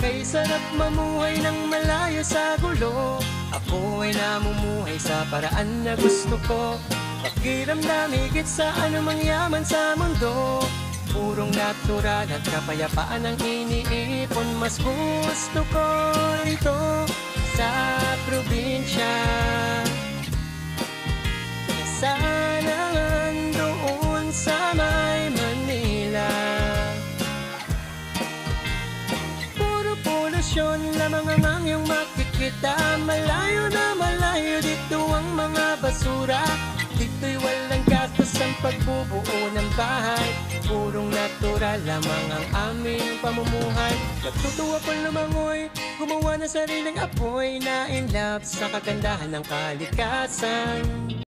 Kay sarap mamuhay ng malayo sa gulo. Ako ay namumuhay sa paraan na gusto ko. Pakiramdam higit sa anumang yaman sa mundo. Purong natural at kapayapaan ang iniipon. Mas gusto ko ito sa probinsya. Sana doon sa may Manila. Puro polusyon lamang ang iyong makikita. Malayo na malayo dito ang mga basura. Dito'y walang gastos ang pagbubuo ng bahay. Purong natural lamang ang aming pamumuhay. Nagtutuwa pa lumangoy, gumawa ng sariling apoy. Na in love sa kagandahan ng kalikasan.